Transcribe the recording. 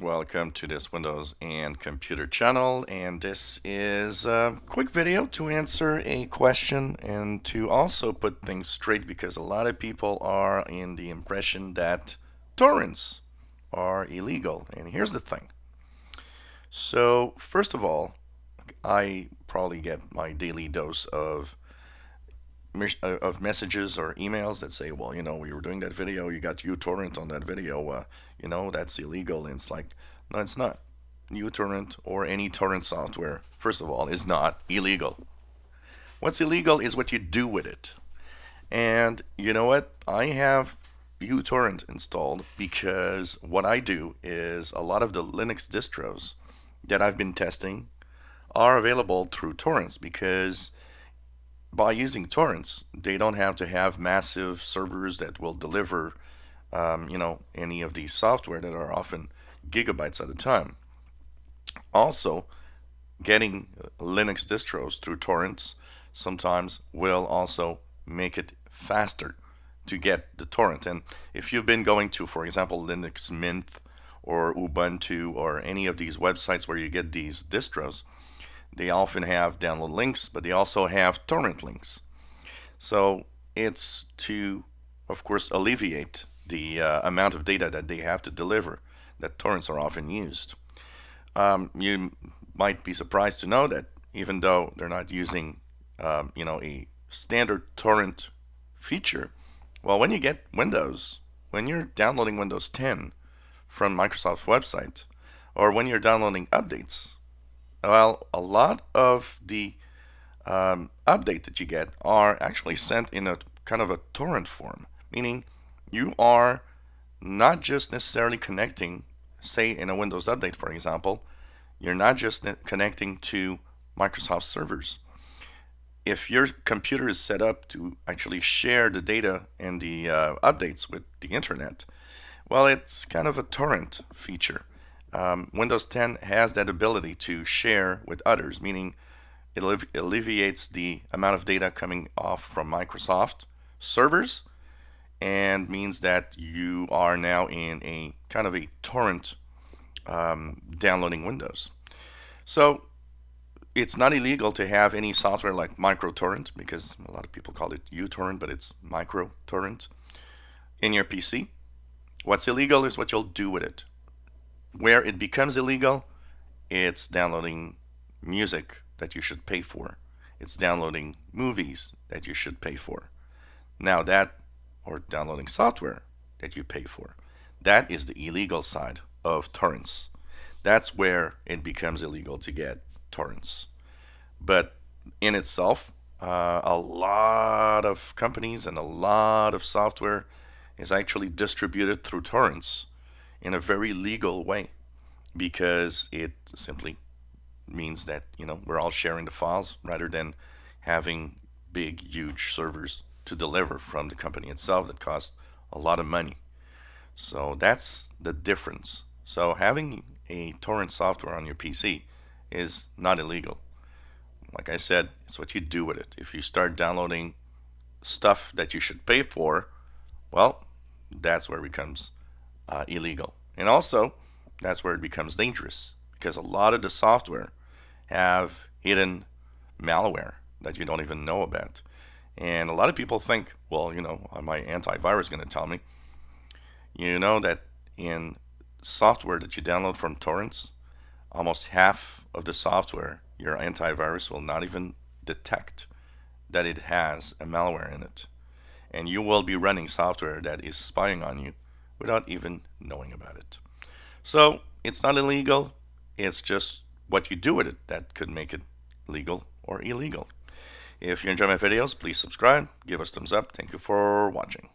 Welcome to this Windows and Computer channel, and this is a quick video to answer a question and to also put things straight because a lot of people are in the impression that torrents are illegal. And here's the thing. So, first of all, I probably get my daily dose of messages or emails that say, well, we were doing that video, you got uTorrent on that video, that's illegal. And it's like, no, it's not. uTorrent or any torrent software, first of all, is not illegal. What's illegal is what you do with it. And you know what? I have uTorrent installed because what I do is a lot of the Linux distros that I've been testing are available through torrents because by using torrents, they don't have to have massive servers that will deliver, any of these software that are often gigabytes at a time. Also, getting Linux distros through torrents sometimes will also make it faster to get the torrent. And if you've been going to, for example, Linux Mint or Ubuntu or any of these websites where you get these distros, they often have download links, but they also have torrent links. So it's to, of course, alleviate the amount of data that they have to deliver that torrents are often used. You might be surprised to know that even though they're not using, a standard torrent feature, well, when you get Windows, when you're downloading Windows 10 from Microsoft's website, or when you're downloading updates, well, a lot of the update that you get are actually sent in a kind of a torrent form, meaning you are not just necessarily connecting, say in a Windows update, for example, you're not just connecting to Microsoft servers. If your computer is set up to actually share the data and the updates with the internet, well, it's kind of a torrent feature. Windows 10 has that ability to share with others, meaning it alleviates the amount of data coming off from Microsoft servers and means that you are now in a kind of a torrent downloading Windows. So it's not illegal to have any software like microtorrent, because a lot of people call it uTorrent, but it's microtorrent, in your PC. What's illegal is what you'll do with it. Where it becomes illegal, it's downloading music that you should pay for. It's downloading movies that you should pay for. Now or downloading software that you pay for. That is the illegal side of torrents. That's where it becomes illegal to get torrents. But in itself, a lot of companies and a lot of software is actually distributed through torrents in a very legal way, because it simply means that we're all sharing the files rather than having big huge servers to deliver from the company itself that cost a lot of money. So that's the difference. So having a torrent software on your PC is not illegal. Like I said, it's what you do with it. If you start downloading stuff that you should pay for, well, that's where it becomes illegal. And also, that's where it becomes dangerous, because a lot of the software have hidden malware that you don't even know about. And a lot of people think, well, my antivirus is going to tell me. You know that in software that you download from torrents, almost half of the software, your antivirus will not even detect that it has a malware in it. And you will be running software that is spying on you without even knowing about it. So it's not illegal, it's just what you do with it that could make it legal or illegal. If you enjoy my videos, please subscribe, give us thumbs up. Thank you for watching.